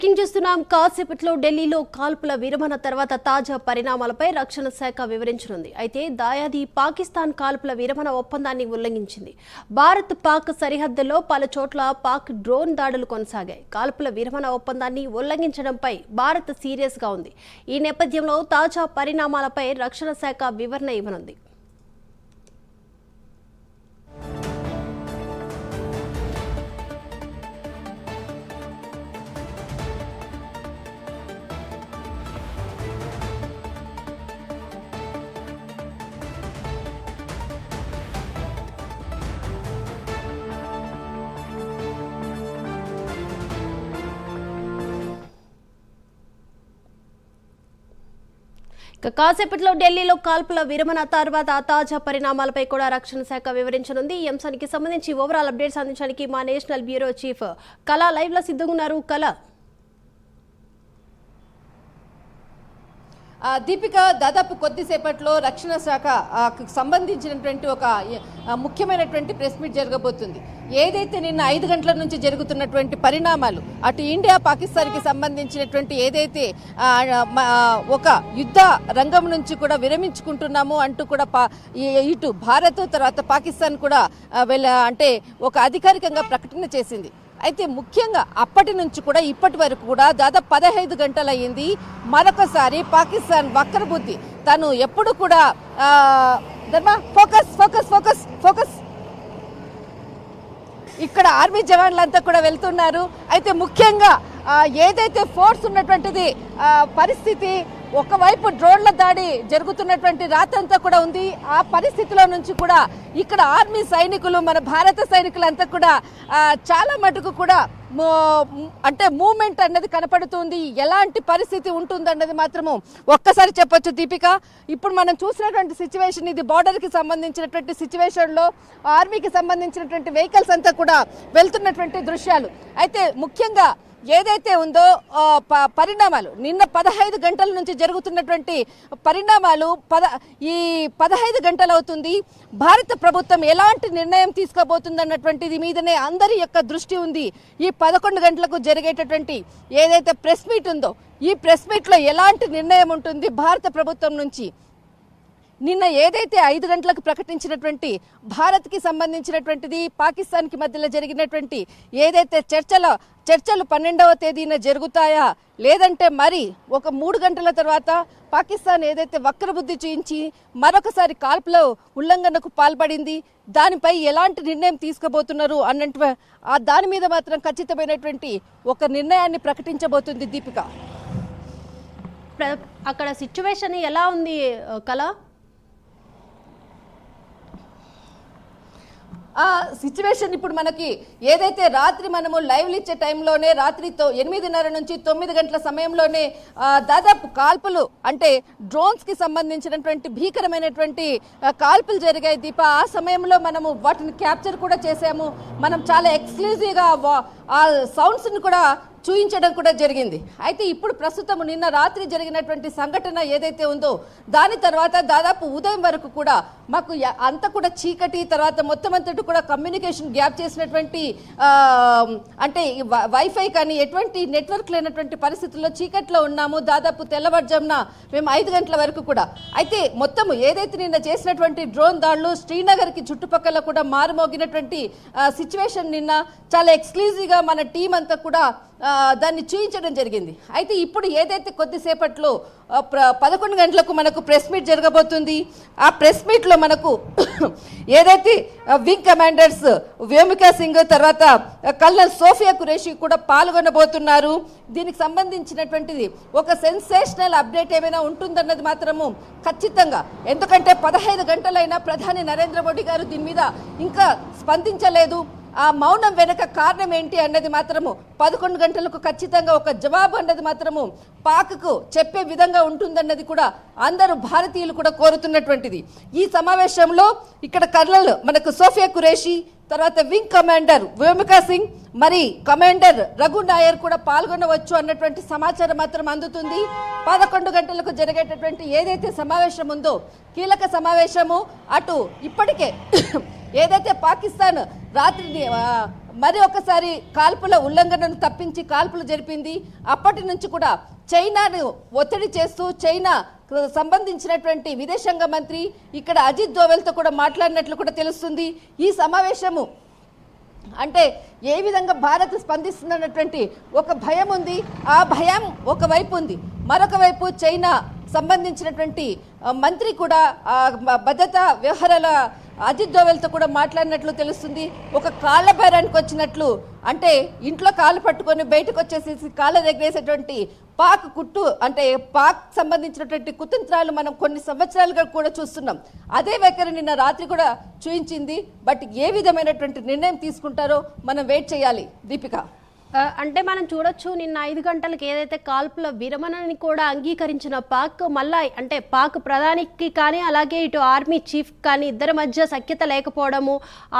Breaking చూస్తున్నాం. కాసేపట్లో ఢిల్లీలో కాల్పుల విరమణ తర్వాత తాజా పరిణామాలపై రక్షణ శాఖ వివరించనుంది. అయితే దాయాది పాకిస్తాన్ కాల్పుల విరమణ ఒప్పందాన్ని ఉల్లంఘించింది. భారత్ పాక్ సరిహద్దుల్లో పలు చోట్ల పాక్ డ్రోన్ దాడులు కొనసాగాయి. కాల్పుల విరమణ ఒప్పందాన్ని ఉల్లంఘించడంపై భారత్ సీరియస్ గా ఉంది. ఈ నేపథ్యంలో తాజా పరిణామాలపై రక్షణ శాఖ వివరణ ఇవ్వనుంది. కాసేపట్లో ఢిల్లీలో కాల్పుల విరమణ తర్వాత తాజా పరిణామాలపై కూడా రక్షణ శాఖ వివరించనుంది. ఈ అంశానికి సంబంధించి ఓవరాల్ అప్డేట్స్ అందించడానికి మా నేషనల్ బ్యూరో చీఫ్ కళ లైవ్ లో సిద్ధంగా ఉన్నారు. కళ, దీపిక, దాదాపు కొద్దిసేపట్లో రక్షణ శాఖ సంబంధించినటువంటి ఒక ముఖ్యమైనటువంటి ప్రెస్ మీట్ జరగబోతుంది. ఏదైతే నిన్న 5 గంటల నుంచి జరుగుతున్నటువంటి పరిణామాలు, అటు ఇండియా పాకిస్తాన్కి సంబంధించినటువంటి ఏదైతే ఒక యుద్ధ రంగం నుంచి కూడా విరమించుకుంటున్నాము అంటూ కూడా ఇటు భారత్ తర్వాత పాకిస్తాన్ కూడా అంటే ఒక అధికారికంగా ప్రకటన చేసింది. అయితే ముఖ్యంగా అప్పటి నుంచి కూడా ఇప్పటి వరకు కూడా దాదాపు 15 గంటలు అయ్యింది. మరొకసారి పాకిస్తాన్ వక్రబుద్ధి తను ఎప్పుడు కూడా ఫోకస్ ఫోకస్ ఫోకస్ ఫోకస్ ఇక్కడ ఆర్మీ జవాన్లంతా కూడా వెళ్తున్నారు. అయితే ముఖ్యంగా ఏదైతే ఫోర్స్ ఉన్నటువంటిది పరిస్థితి, ఒకవైపు డ్రోన్ల దాడి జరుగుతున్నటువంటి రాత్రంతా కూడా ఉంది. ఆ పరిస్థితిలో నుంచి కూడా ఇక్కడ ఆర్మీ సైనికులు, మన భారత సైనికులంతా కూడా చాలా మటుకు కూడా అంటే మూమెంట్ అన్నది కనపడుతుంది. ఎలాంటి పరిస్థితి ఉంటుందన్నది మాత్రము ఒక్కసారి చెప్పొచ్చు దీపిక. ఇప్పుడు మనం చూసినటువంటి సిచ్యువేషన్, ఇది బార్డర్కి సంబంధించినటువంటి సిచ్యువేషన్లో ఆర్మీకి సంబంధించినటువంటి వెహికల్స్ అంతా కూడా వెళ్తున్నటువంటి దృశ్యాలు. అయితే ముఖ్యంగా ఏదైతే ఉందో పరిణామాలు, నిన్న 15 గంటల నుంచి జరుగుతున్నటువంటి పరిణామాలు ఈ 15 గంటలు అవుతుంది. భారత ప్రభుత్వం ఎలాంటి నిర్ణయం తీసుకోబోతుందన్నటువంటిది మీదనే అందరి యొక్క దృష్టి ఉంది. ఈ 11 గంటలకు జరిగేటటువంటి ఏదైతే ప్రెస్ మీట్ ఉందో, ఈ ప్రెస్ మీట్లో ఎలాంటి నిర్ణయం ఉంటుంది భారత ప్రభుత్వం నుంచి. నిన్న ఏదైతే 5 గంటలకు ప్రకటించినటువంటి భారత్కి సంబంధించినటువంటిది పాకిస్తాన్కి మధ్యలో జరిగినటువంటి ఏదైతే చర్చలు 12వ తేదీన జరుగుతాయా, లేదంటే మరి ఒక 3 గంటల తర్వాత పాకిస్తాన్ ఏదైతే వక్రబుద్ధి చూయించి మరొకసారి కాల్పుల ఉల్లంఘనకు పాల్పడింది, దానిపై ఎలాంటి నిర్ణయం తీసుకోబోతున్నారు అన్నట్టు దాని మీద మాత్రం ఖచ్చితమైనటువంటి ఒక నిర్ణయాన్ని ప్రకటించబోతుంది దీపిక. అక్కడ సిచ్యువేషన్ ఎలా ఉంది కళ? సిచ్యువేషన్ ఇప్పుడు మనకి ఏదైతే రాత్రి మనము లైవ్లు ఇచ్చే టైంలోనే రాత్రితో 8:30 నుంచి 9 గంటల సమయంలోనే దాదాపు కాల్పులు, అంటే డ్రోన్స్కి సంబంధించినటువంటి భీకరమైనటువంటి కాల్పులు జరిగాయి దీప. ఆ సమయంలో మనము వాటిని క్యాప్చర్ కూడా చేసాము. మనం చాలా ఎక్స్క్లూజివ్గా ఆ సౌండ్స్ని కూడా చూయించడం కూడా జరిగింది. అయితే ఇప్పుడు ప్రస్తుతం నిన్న రాత్రి జరిగినటువంటి సంఘటన ఏదైతే ఉందో దాని తర్వాత దాదాపు ఉదయం వరకు కూడా మాకు అంతా కూడా చీకటి, తర్వాత మొత్తం అంతటి కూడా కమ్యూనికేషన్ గ్యాప్ చేసినటువంటి అంటే వైఫై కానీ ఎటువంటి నెట్వర్క్ లేనటువంటి పరిస్థితుల్లో చీకట్లో ఉన్నాము. దాదాపు తెల్లవారుజామున మేము 5 గంటల వరకు కూడా. అయితే మొత్తం ఏదైతే నిన్న చేసినటువంటి డ్రోన్ దాడులు శ్రీనగర్కి చుట్టుపక్కల కూడా మారుమోగినటువంటి సిచ్యువేషన్ నిన్న చాలా ఎక్స్క్లూజివ్గా మన టీం అంతా కూడా దాన్ని చూయించడం జరిగింది. అయితే ఇప్పుడు ఏదైతే కొద్దిసేపట్లో 11 గంటలకు మనకు ప్రెస్ మీట్ జరగబోతుంది. ఆ ప్రెస్ మీట్లో మనకు ఏదైతే వింగ్ కమాండర్స్ వ్యోమికా సింగ్, తర్వాత కల్నల్ సోఫియా ఖురేషి కూడా పాల్గొనబోతున్నారు. దీనికి సంబంధించినటువంటిది ఒక సెన్సేషనల్ అప్డేట్ ఏమైనా ఉంటుందన్నది మాత్రము ఖచ్చితంగా, ఎందుకంటే 15 గంటలైనా ప్రధాని నరేంద్ర మోడీ గారు దీని మీద ఇంకా స్పందించలేదు. ఆ మౌనం వెనక కారణం ఏంటి అన్నది మాత్రము 11 గంటలకు ఖచ్చితంగా ఒక జవాబు అన్నది మాత్రము పాక్కు చెప్పే విధంగా ఉంటుందన్నది కూడా అందరూ భారతీయులు కూడా కోరుతున్నటువంటిది. ఈ సమావేశంలో ఇక్కడ కర్నల్ మనకు సోఫియా ఖురేషి, తర్వాత వింగ్ కమాండర్ వ్యోమికా సింగ్, మరి కమాండర్ రఘు నాయర్ కూడా పాల్గొనవచ్చు అన్నటువంటి సమాచారం మాత్రం అందుతుంది. 11 గంటలకు జరిగేటటువంటి ఏదైతే సమావేశం ఉందో, కీలక సమావేశము, అటు ఇప్పటికే ఏదైతే పాకిస్తాన్ రాత్రి మరి ఒకసారి కాల్పుల ఉల్లంఘనను తప్పించి కాల్పులు జరిపింది. అప్పటి నుంచి కూడా చైనాను ఒత్తిడి చేస్తూ చైనా సంబంధించినటువంటి విదేశాంగ మంత్రి ఇక్కడ అజిత్ దోవెల్తో కూడా మాట్లాడినట్లు కూడా తెలుస్తుంది. ఈ సమావేశము అంటే ఏ విధంగా భారత్ స్పందిస్తున్నటువంటి ఒక భయం ఉంది. ఆ భయం ఒకవైపు ఉంది, మరొక వైపు చైనా సంబంధించినటువంటి మంత్రి కూడా భద్రతా వ్యవహారాల అజిత్ దోవెల్తో కూడా మాట్లాడినట్లు తెలుస్తుంది. ఒక కాళ్ళ బేరానికి వచ్చినట్లు, అంటే ఇంట్లో కాళ్ళు పట్టుకొని బయటకు వచ్చేసి కాళ్ళ దగ్గరేసేటువంటి పాక్ కుట్టు, అంటే పాక్ సంబంధించినటువంటి కుతంత్రాలు మనం కొన్ని సంవత్సరాలుగా కూడా చూస్తున్నాం. అదే వైఖరి నిన్న రాత్రి కూడా చూయించింది. బట్ ఏ విధమైనటువంటి నిర్ణయం తీసుకుంటారో మనం వెయిట్ చేయాలి దీపిక. అంటే మనం చూడొచ్చు, నిన్న 5 గంటలకు ఏదైతే కాల్పుల విరమణని కూడా అంగీకరించిన పాక్ మళ్ళా, అంటే పాక్ ప్రధానికి కానీ అలాగే ఇటు ఆర్మీ చీఫ్ కానీ ఇద్దరి మధ్య సఖ్యత లేకపోవడము,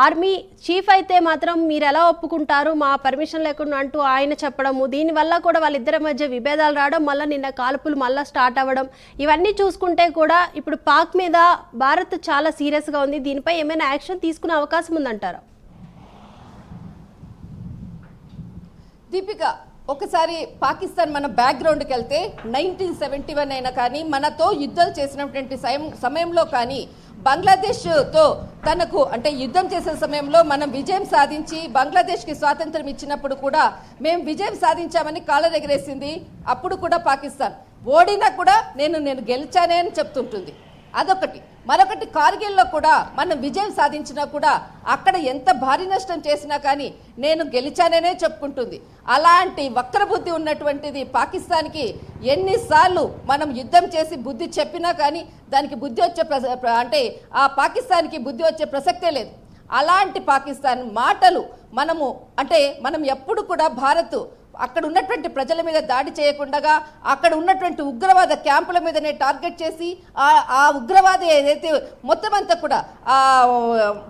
ఆర్మీ చీఫ్ అయితే మాత్రం మీరు ఎలా ఒప్పుకుంటారు మా పర్మిషన్ లేకుండా అంటూ ఆయన చెప్పడము, దీనివల్ల కూడా వాళ్ళిద్దరి మధ్య విభేదాలు రావడం, మళ్ళీ నిన్న కాల్పులు మళ్ళీ స్టార్ట్ అవ్వడం, ఇవన్నీ చూసుకుంటే కూడా ఇప్పుడు పాక్ మీద భారత్ చాలా సీరియస్గా ఉంది. దీనిపై ఏమైనా యాక్షన్ తీసుకునే అవకాశం ఉందంటారా? దీపిక, ఒకసారి పాకిస్తాన్ మన బ్యాక్గ్రౌండ్కి వెళ్తే 1971 అయినా కానీ మనతో యుద్ధాలు చేసినటువంటి సమయంలో కానీ బంగ్లాదేశ్తో తనకు అంటే యుద్ధం చేసే సమయంలో మనం విజయం సాధించి బంగ్లాదేశ్కి స్వాతంత్రం ఇచ్చినప్పుడు కూడా మేము విజయం సాధించామని కాళ్ళ ఎగరేసింది. అప్పుడు కూడా పాకిస్తాన్ ఓడినా కూడా నేను గెలిచానే అని చెప్తుంటుంది. అదొకటి. మరొకటి, కార్గిల్లో కూడా మనం విజయం సాధించినా కూడా అక్కడ ఎంత భారీ నష్టం చేసినా కానీ నేను గెలిచాననే చెప్పుకుంటుంది. అలాంటి వక్రబుద్ధి ఉన్నటువంటిది పాకిస్తాన్కి ఎన్నిసార్లు మనం యుద్ధం చేసి బుద్ధి చెప్పినా కానీ దానికి బుద్ధి వచ్చే అంటే ఆ పాకిస్తాన్కి బుద్ధి వచ్చే ప్రసక్తే లేదు. అలాంటి పాకిస్తాన్ మాటలు మనం ఎప్పుడు కూడా భారత్ అక్కడ ఉన్నటువంటి ప్రజల మీద దాడి చేయకుండా అక్కడ ఉన్నటువంటి ఉగ్రవాద క్యాంపుల మీదనే టార్గెట్ చేసి ఆ ఉగ్రవాద ఏదైతే మొత్తం అంతా కూడా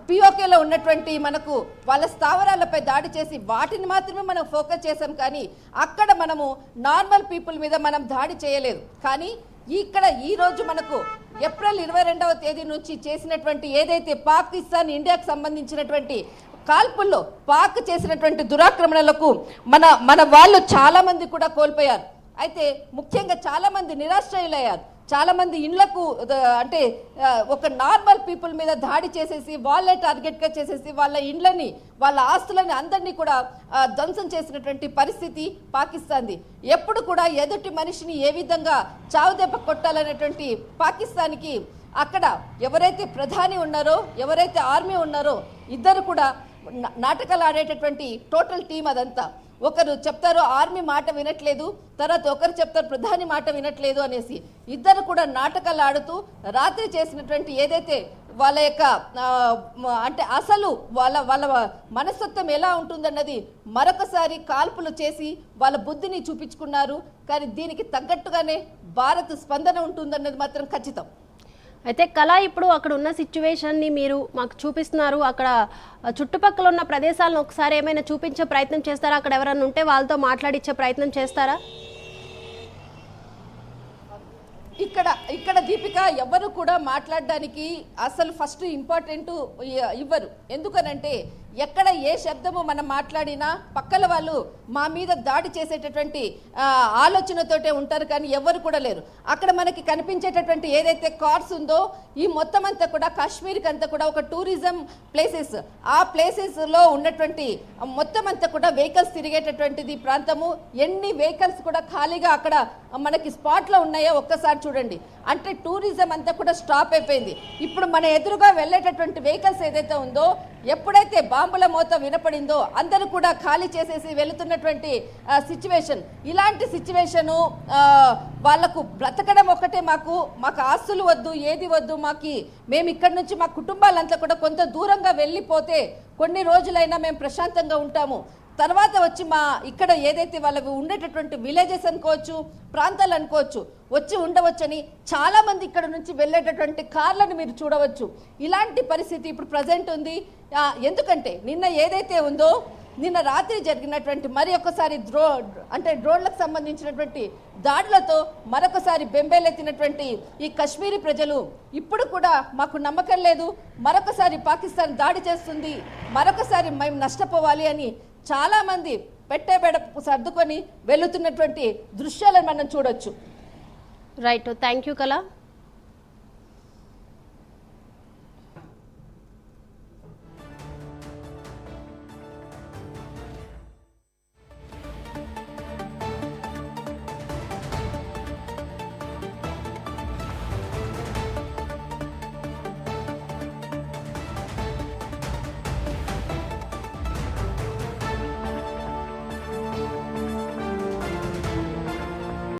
పిఓకేలో ఉన్నటువంటి మనకు వాళ్ళ స్థావరాలపై దాడి చేసి వాటిని మాత్రమే మనం ఫోకస్ చేసాం, కానీ అక్కడ మనము నార్మల్ పీపుల్ మీద మనం దాడి చేయలేదు. కానీ ఇక్కడ ఈరోజు మనకు ఏప్రిల్ 22వ తేదీ నుంచి చేసినటువంటి ఏదైతే పాకిస్తాన్ ఇండియాకు సంబంధించినటువంటి కాల్పుల్లో పాక్ చేసినటువంటి దురాక్రమణలకు మన వాళ్ళు చాలా మంది కూడా కోల్పోయారు. అయితే ముఖ్యంగా చాలా మంది నిరాశ్రయులయ్యారు. చాలా మంది ఇళ్లకు అంటే ఒక నార్మల్ పీపుల్ మీద దాడి చేసేసి వాళ్ళే టార్గెట్గా చేసేసి వాళ్ళ ఇండ్లని వాళ్ళ ఆస్తులని అందరినీ కూడా ధ్వంసం చేసినటువంటి పరిస్థితి పాకిస్తాన్ది. ఎప్పుడు కూడా ఎదుటి మనిషిని ఏ విధంగా చావుదెబ్బ కొట్టాలనేటువంటి పాకిస్తాన్కి అక్కడ ఎవరైతే ప్రధాని ఉన్నారో ఎవరైతే ఆర్మీ ఉన్నారో ఇద్దరు కూడా నాటకాలు ఆడేటటువంటి టోటల్ టీం అదంతా. ఒకరు చెప్తారు ఆర్మీ మాట వినట్లేదు, తర్వాత ఒకరు చెప్తారు ప్రధాని మాట వినట్లేదు అనేసి ఇద్దరు కూడా నాటకాలు ఆడుతూ రాత్రి చేసినటువంటి ఏదైతే వాళ్ళ యొక్క అంటే అసలు వాళ్ళ మనస్తత్వం ఎలా ఉంటుందన్నది మరొకసారి కాల్పులు చేసి వాళ్ళ బుద్ధిని చూపించుకున్నారు. కానీ దీనికి తగ్గట్టుగానే భారత్ స్పందన ఉంటుందన్నది మాత్రం ఖచ్చితం. అయితే కళ, ఇప్పుడు అక్కడ ఉన్న సిచ్యువేషన్ని మీరు మాకు చూపిస్తున్నారు, అక్కడ చుట్టుపక్కల ఉన్న ప్రదేశాలను ఒకసారి ఏమైనా చూపించే ప్రయత్నం చేస్తారా? అక్కడ ఎవరైనా ఉంటే వాళ్ళతో మాట్లాడించే ప్రయత్నం చేస్తారా? ఇక్కడ దీపిక ఎవరు కూడా మాట్లాడడానికి అసలు ఫస్ట్ ఇంపార్టెంట్ ఇవ్వరు. ఎందుకనంటే ఎక్కడ ఏ శబ్దము మనం మాట్లాడినా పక్కల వాళ్ళు మా మీద దాడి చేసేటటువంటి ఆలోచనతోటే ఉంటారు, కానీ ఎవరు కూడా లేరు. అక్కడ మనకి కనిపించేటటువంటి ఏదైతే కార్స్ ఉందో ఈ మొత్తం అంతా కూడా కాశ్మీర్కి అంతా కూడా ఒక టూరిజం ప్లేసెస్. ఆ ప్లేసెస్లో ఉన్నటువంటి మొత్తం అంతా కూడా వెహికల్స్ తిరిగేటటువంటిది ప్రాంతము. ఎన్ని వెహికల్స్ కూడా ఖాళీగా అక్కడ మనకి స్పాట్లో ఉన్నాయో ఒక్కసారి చూడండి. అంటే టూరిజం అంతా కూడా స్టాప్ అయిపోయింది. ఇప్పుడు మన ఎదురుగా వెళ్ళేటటువంటి వెహికల్స్ ఏదైతే ఉందో ఎప్పుడైతే బాంబుల మోత వినపడిందో అందరూ కూడా ఖాళీ చేసేసి వెళుతున్నటువంటి సిచ్యువేషన్. ఇలాంటి సిచ్యువేషను వాళ్లకు బ్రతకడం ఒకటే, మాకు ఆస్తులు వద్దు, ఏది వద్దు, మేము ఇక్కడి నుంచి మా కుటుంబాలంతా కూడా కొంత దూరంగా వెళ్ళిపోతే కొన్ని రోజులైనా మేము ప్రశాంతంగా ఉంటాము, తర్వాత వచ్చి మా ఇక్కడ ఏదైతే వాళ్ళకు ఉండేటటువంటి విలేజెస్ అనుకోవచ్చు, ప్రాంతాలు అనుకోవచ్చు, వచ్చి ఉండవచ్చని చాలా మంది ఇక్కడ నుంచి వెళ్ళేటటువంటి కార్లను మీరు చూడవచ్చు. ఇలాంటి పరిస్థితి ఇప్పుడు ప్రజెంట్ ఉంది. ఎందుకంటే నిన్న ఏదైతే ఉందో, నిన్న రాత్రి జరిగినటువంటి మరి ఒక్కసారి డ్రోన్లకు సంబంధించినటువంటి దాడులతో మరొకసారి బెంబేలెత్తినటువంటి ఈ కశ్మీరీ ప్రజలు ఇప్పుడు కూడా మాకు నమ్మకం లేదు, మరొకసారి పాకిస్తాన్ దాడి చేస్తుంది, మరొకసారి మేము నష్టపోవాలి అని చాలా మంది పెట్టేబెడ సర్దుకొని వెళుతున్నటువంటి దృశ్యాలను మనం చూడొచ్చు. రైట్, థ్యాంక్ యూ కళ.